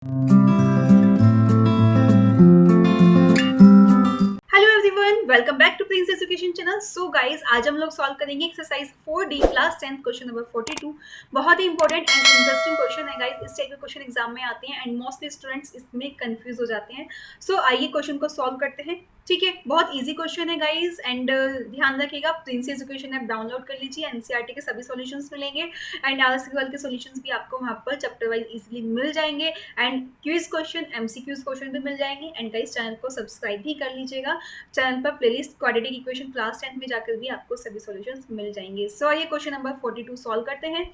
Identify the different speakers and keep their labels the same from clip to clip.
Speaker 1: Hello everyone, welcome back to Prince Education Channel. So guys, आज हम लोग solve करेंगे exercise 4D class 10 question number 42। बहुत ही important and interesting question है guys. इस टाइप के क्वेश्चन एग्जाम में आते हैं एंड मोस्टली स्टूडेंट्स इसमें कंफ्यूज हो जाते हैं। सो आइए क्वेश्चन को सॉल्व करते हैं। ठीक है, बहुत इजी क्वेश्चन है गाइस एंड ध्यान रखिएगा, प्रिंस एजुकेशन ऐप डाउनलोड कर लीजिए। एनसीईआरटी के सभी सॉल्यूशंस मिलेंगे एंड आरएसक्यूएल के सॉल्यूशंस भी आपको वहां पर चैप्टर वाइज इजीली मिल जाएंगे and quiz question, MCQs question भी मिल जाएंगे। एंड गाइस, चैनल को सब्सक्राइब भी कर लीजिएगा। चैनल पर प्लेलिस्ट क्वाड्रेटिक इक्वेशन क्लास 10 में जाकर भी आपको सभी सॉल्यूशंस मिल जाएंगे। सो ये क्वेश्चन नंबर 42 सॉल्व करते हैं।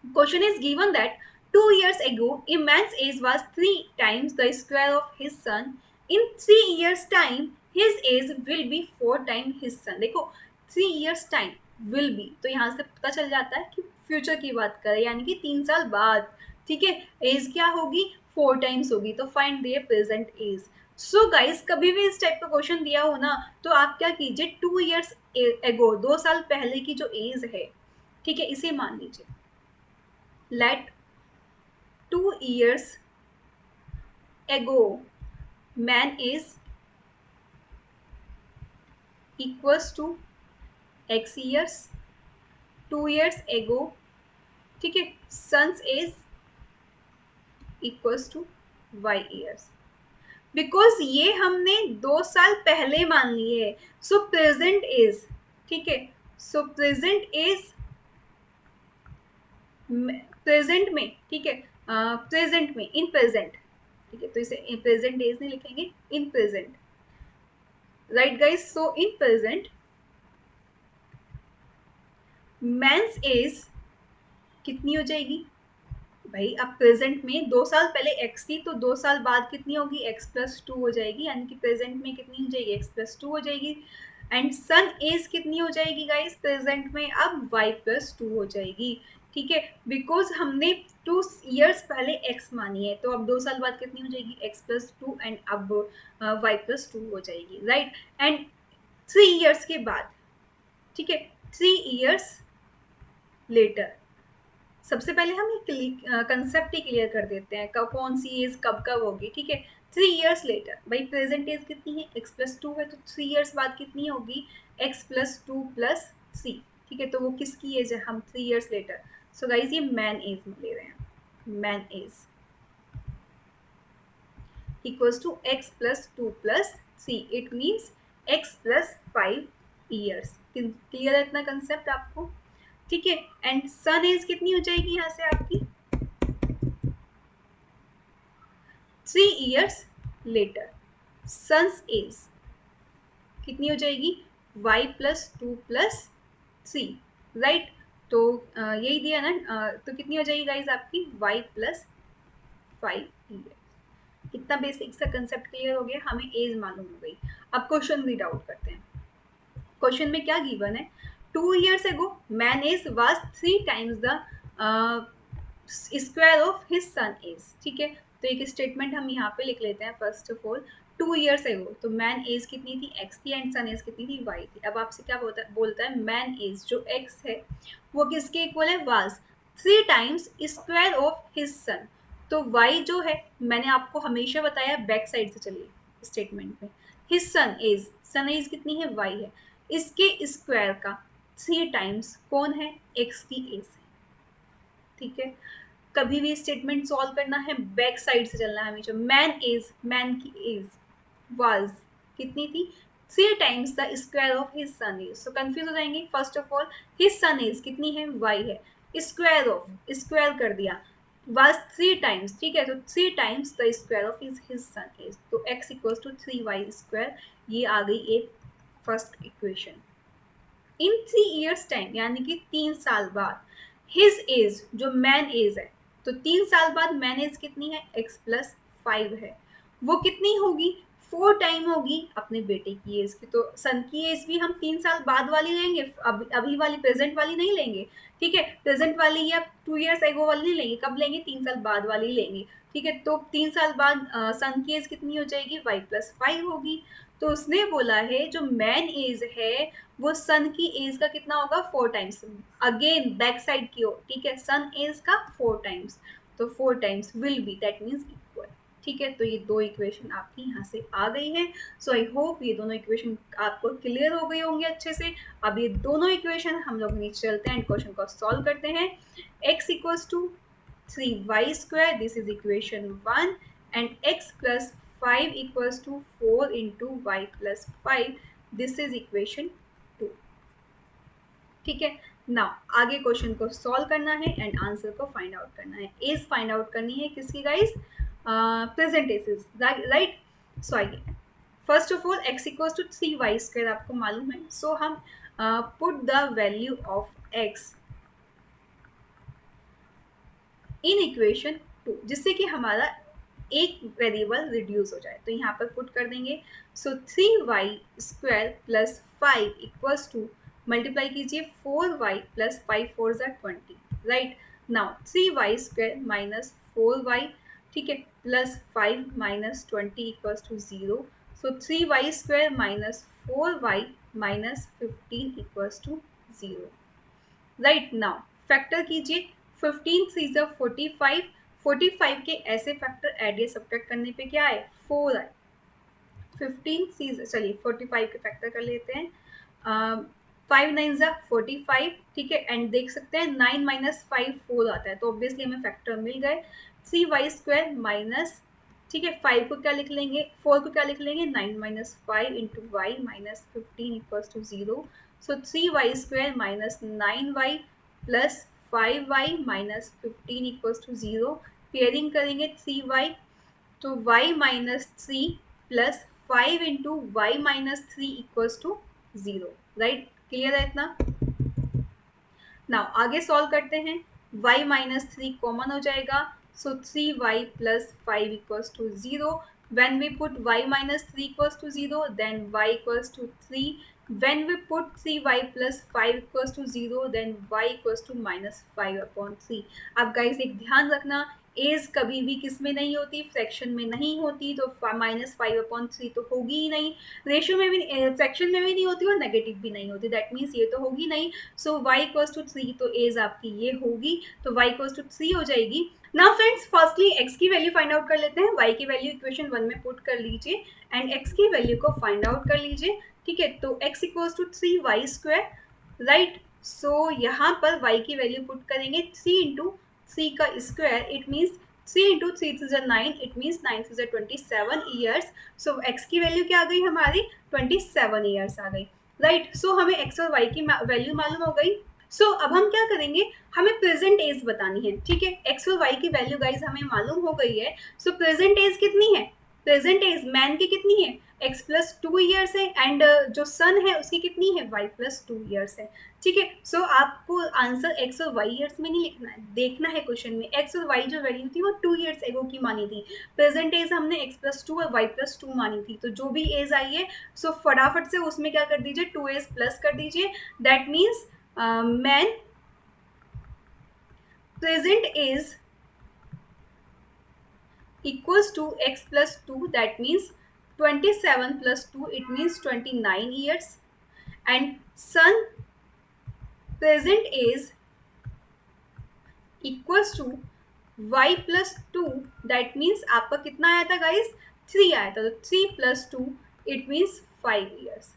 Speaker 1: Question is given that 2 years ago a man's age was 3 times the square of his son. In 3 years time his age will be 4 times his son. देखो, 3 years time will be, तो यहाँ से पता चल जाता है कि फ्यूचर की बात करें, यानी कि 3 साल बाद। ठीक है, एज क्या होगी? 4 times होगी। तो find their present age. So guys, कभी भी इस टाइप का क्वेश्चन दिया हो ना, तो आप क्या कीजिए, 2 years एगो, 2 साल पहले की जो एज है, ठीक है, इसे मान लीजिए। Let 2 years ago man is equals to x years, 2 years ago, ठीक है, sons is equals to y years। Because ये हमने 2 साल पहले मान लिए है, सो प्रेजेंट इज, ठीक है, सो प्रेजेंट इज प्रेजेंट में, ठीक है, प्रेजेंट में, इन प्रेजेंट, ठीक है, तो इसे प्रेजेंट डेज नहीं लिखेंगे, in present, right guys. So in present man's age कितनी हो जाएगी भाई? अब प्रेजेंट में 2 साल पहले x थी, तो 2 साल बाद कितनी होगी? x+2 हो जाएगी, यानी कि प्रेजेंट में कितनी हो जाएगी? x+2 हो जाएगी। एंड सन एज कितनी हो जाएगी गाइस प्रेजेंट में? अब y+2 हो जाएगी। ठीक है, बिकॉज हमने 2 years पहले x मानी है, तो अब 2 साल बाद कितनी हो जाएगी? x+2 एंड अब y+2 हो जाएगी, राइट। एंड 3 years के बाद, ठीक है, 3 years लेटर, सबसे पहले हम एक कंसेप्ट ही क्लियर कर देते हैं, कौन सी एज कब कब होगी। ठीक है, 3 years लेटर, भाई प्रेजेंट एज कितनी है? x+2 है, तो 3 years बाद कितनी होगी? x+2+3। ठीक है, तो वो किसकी एज है? हम 3 years लेटर। सो गाइज, ये मैन एज में ले रहे हैं, man age equals to x+2+3, it means x+5 years। Clear है इतना कंसेप्ट आपको? ठीक है, एंड सन एज कितनी हो जाएगी यहाँ से आपकी? 3 years लेटर सन्स एज कितनी हो जाएगी? y+2+3, right. तो यही दिया ना, तो कितनी हो जाएगी गाइज आपकी? y+5 years। कितना बेसिक सा कंसेप्ट क्लियर हो गया, हमें एज मालूम हो गई। अब क्वेश्चन रीड आउट करते हैं। क्वेश्चन में क्या गिवन है? 2 years ago man age was 3 times the square of his son age. ठीक है, तो एक स्टेटमेंट हम यहाँ पे लिख लेते हैं। फर्स्ट ऑफ ऑल 2 years एगो, तो मैन एज कितनी थी? x थी, एंड सन एज कितनी थी? y थी। अब आपसे क्या बोलता है मैन एज जो x है वो किसके इक्वल है? Was 3 times square of his सन। तो y जो है, मैंने आपको हमेशा बताया बैक साइड से चलिए स्टेटमेंट में। हिज सन एज कितनी है? y है। इसके स्क्वायर का 3 times कौन है? x की एज है। ठीक है, कभी भी स्टेटमेंट सॉल्व करना है बैक साइड से चलना है हमेशा। मैन की एज वाज कितनी थी? 3 times the square of his son age. So confuse हो जाएंगे। First of all his son age कितनी है? y है। स्क्वायर ऑफ, स्क्वायर कर दिया, वाज 3 times, ठीक है, तो 3 times the square of his son age, तो x इक्वल्स टू 3y²। ये आ गई एक first equation. In 3 years time, यानी कि 3 साल बाद, हिज एज जो मैन एज है, तो 3 साल बाद मैन एज कितनी है? x+5 है। वो कितनी होगी? 4 टाइम होगी अपने बेटे की एज की। तो सन की एज भी हम 3 साल बाद वाली लेंगे, अभी वाली प्रेजेंट वाली नहीं लेंगे। ठीक है, प्रेजेंट वाली या 2 years एगो वाली नहीं लेंगे, कब लेंगे? 3 साल बाद वाली लेंगे। ठीक है, तो 3 साल बाद सन की एज कितनी हो जाएगी? y+5 होगी। तो उसने बोला है जो मैन एज है वो सन की एज का कितना होगा? 4 टाइम्स। अगेन बैक साइड की ओर, ठीक है, सन एज का 4 टाइम्स। तो 4 times will be that means equal. ठीक है, तो ये दो इक्वेशन आपकी यहाँ से आ गई हैं। सो आई होप ये दोनों इक्वेशन आपको क्लियर हो गई होंगी अच्छे से। अब ये दोनों इक्वेशन हम लोग नीचे चलते हैं एंड क्वेश्चन को सॉल्व करते हैं। x equals to 3y square, this is equation 1, and x plus 5 equals to 4 into y plus 5, this is equation 2। ठीक है, नाउ आगे क्वेश्चन को सॉल्व करना है एंड आंसर को फाइंड आउट करना है। एज फाइंड आउट करनी है किसकी guys? Present age, right. So आइए, first of all x equals to 3y square आपको मालूम है। सो हम put the value of x in equation 2, जिससे कि हमारा एक वेरिएबल रिड्यूस हो जाए। तो यहाँ पर पुट कर देंगे। So 3y square plus 5 equals to, multiply कीजिए 4y प्लस 5 4 ज़ा 20, right. Now 3y square minus 4y, ठीक है, plus 5 minus 20 equals to 0। So 3y square minus 4y minus 15 equals to 0, right. Now factor कीजिए, 15 3 ज़ा 45, 45 के ऐसे फैक्टर ऐड या subtract करने पे क्या आए? 4 आए। 15 3, चलिए 45 के फैक्टर कर लेते हैं। 5 9 ज़ा 45, ठीक है, एंड देख सकते हैं 9 माइनस 5 4 आता है, तो ऑब्वियसली हमें फैक्टर मिल गए। 3y स्क्वायर माइनस, ठीक है, 5 को क्या लिख लेंगे, 4 को क्या लिख लेंगे, 9 minus 5 into y minus 15 equals to 0। So 3y square minus 9y plus 5y minus 15 equals to 0। Pairing करेंगे 3y, तो y minus 3 plus 5 into y minus 3 equals to 0, right. Clear है इतना? नाउ आगे सॉल्व करते हैं। y माइनस 3 कॉमन हो जाएगा, so 3y plus 5 equals to 0। when we put y minus 3 equals to 0, then y equals to 3. when we put 3y plus 5 equals to 0, then y equals to minus 5 upon 3. अब guys एक ध्यान रखना, as कभी भी किस में नहीं होती, फ्रैक्शन में नहीं होती, तो माइनस 5 अपॉन 3 तो होगी ही नहीं। रेशियो में भी, फ्रैक्शन में भी नहीं होती और नेगेटिव भी नहीं होती, दैट मीन्स ये तो होगी नहीं। सो y इक्वल्स टू 3, तो एज आपकी ये होगी, तो y इक्वल्स टू 3 हो जाएगी। नाउ फ्रेंड्स, फर्स्टली x की वैल्यू फाइंड आउट कर लेते हैं। y की वैल्यू इक्वेशन 1 में पुट कर लीजिए एंड x की वैल्यू को फाइंड आउट कर लीजिए। ठीक है, तो x equals to 3y square, right. So यहाँ पर y की वैल्यू पुट करेंगे 3 इंटू 3 का square, it means 3 into 3 to 9, it means 9 to 27 years. So x की वैल्यू क्या आ गई हमारी? 27 ईयर्स आ गई, राइट। सो हमें x और y की वैल्यू मालूम हो गई। सो अब हम क्या करेंगे, हमें प्रेजेंट एज बतानी है। ठीक है, x और y की वैल्यू गाइज हमें मालूम हो गई है। सो प्रेजेंट एज कितनी है? प्रेजेंट एज मैन की कितनी है? x प्लस 2 ईयर्स है, एंड जो सन है उसकी कितनी है? y प्लस 2 ईयर्स है। ठीक है, सो आपको आंसर x और y ईयर्स में नहीं लिखना है, देखना है क्वेश्चन में x और y जो वैल्यू थी वो 2 ईयर्स एगो की मानी थी। प्रेजेंट एज हमने x प्लस 2 और y प्लस 2 मानी थी, तो जो भी एज आई है सो फटाफट से उसमें क्या कर दीजिए, 2 एज प्लस कर दीजिए। That means man present is equals to x plus 2, that means 27 plus 2, it means 29 years, and son present is equals to y plus 2, that means आपका कितना आया था गाइस? 3 आया था, तो 3 plus 2 it means 5 years।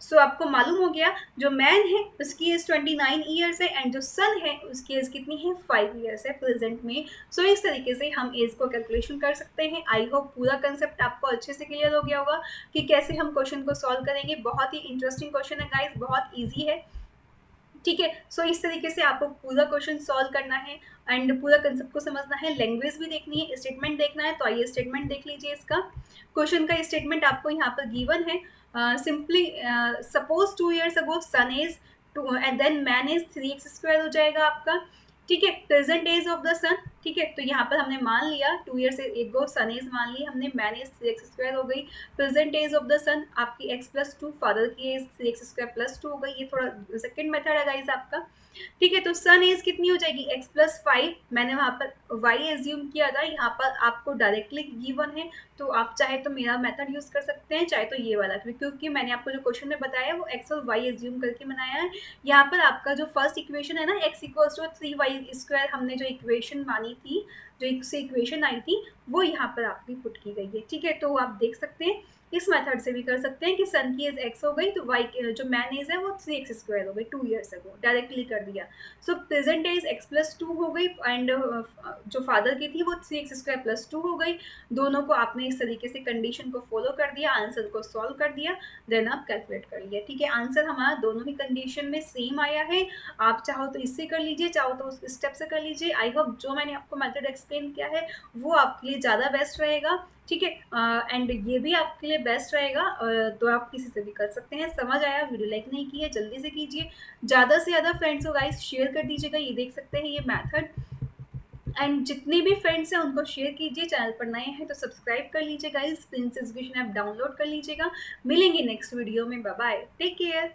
Speaker 1: सो आपको मालूम हो गया, जो मैन है उसकी एज 29 ईयर्स है एंड जो सन है उसकी एज कितनी है? 5 ईयर्स है प्रेजेंट में। सो इस तरीके से हम एज को कैलकुलेशन कर सकते हैं। आई होप पूरा कंसेप्ट आपको अच्छे से क्लियर हो गया होगा कि कैसे हम क्वेश्चन को सॉल्व करेंगे। बहुत ही इंटरेस्टिंग क्वेश्चन है गाइस, बहुत ईजी है। ठीक है, सो इस तरीके से आपको पूरा क्वेश्चन सॉल्व करना है एंड पूरा कंसेप्ट को समझना है, लैंग्वेज भी देखनी है, स्टेटमेंट देखना है। तो आइए स्टेटमेंट देख लीजिए। इसका क्वेश्चन का स्टेटमेंट आपको यहाँ पर गिवन है। Simply suppose 2 years ago son age 2 and then man age 3x square हो जाएगा आपका। ठीक है, present age of the son. ठीक है, तो यहाँ पर हमने मान लिया 2 years एगो सन एज मान ली हमने, मैन एज 3x स्क्वायर हो गई। प्रेजेंट एज ऑफ द सन आपकी x प्लस 2, फादर की एज 3x स्क्वायर प्लस 2 हो गई। ये थोड़ा सेकेंड मेथड है गाइज आपका। ठीक है, तो सन एज कितनी हो जाएगी? x प्लस 5, मैंने वहाँ पर y एज्यूम किया था, यहाँ पर आपको डायरेक्टली गिवन है, तो आप चाहे तो मेरा मेथड यूज कर सकते हैं, चाहे तो ये वाला, क्योंकि मैंने आपको जो क्वेश्चन में बताया वो x और y एज्यूम करके बनाया है। यहाँ पर आपका जो फर्स्ट इक्वेशन है ना, x equals to 3y square, हमने जो इक्वेशन मानी आई थी, जो एक से इक्वेशन आई थी, वो यहाँ पर आपकी पुट की गई है, ठीक है। तो आप देख सकते हैं इस मेथड से भी कर सकते हैं कि सन की एज एक्स हो गई तो वाई जो मैन एज है वो 3x² हो गई 2 ईयर्स अगो, डायरेक्टली कर दिया। सो प्रेजेंट एज x+2 हो गई एंड जो फादर की थी वो 3x² + 2 हो गई। दोनों को आपने इस तरीके से कंडीशन को फॉलो कर दिया, आंसर को सॉल्व कर दिया, देन आप कैलकुलेट कर लिया, ठीक है। आंसर हमारा दोनों ही कंडीशन में सेम आया है। आप चाहो तो इससे कर लीजिए, चाहो तो उस स्टेप से कर लीजिए। आई होप जो मैंने आपको मेथड एक्सप्लेन किया है वो आपके लिए ज़्यादा बेस्ट रहेगा, ठीक है। एंड ये भी आपके लिए बेस्ट रहेगा, तो आप किसी से भी कर सकते हैं। समझ आया? वीडियो लाइक नहीं की है जल्दी से कीजिए, ज़्यादा से ज़्यादा फ्रेंड्स को गाइस शेयर कर दीजिएगा। ये देख सकते हैं ये मेथड, एंड जितने भी फ्रेंड्स हैं उनको शेयर कीजिए। चैनल पर नए हैं तो सब्सक्राइब कर लीजिए guys, Prince education app download कर लीजिएगा। मिलेंगे नेक्स्ट वीडियो में, बाय बाय, टेक केयर।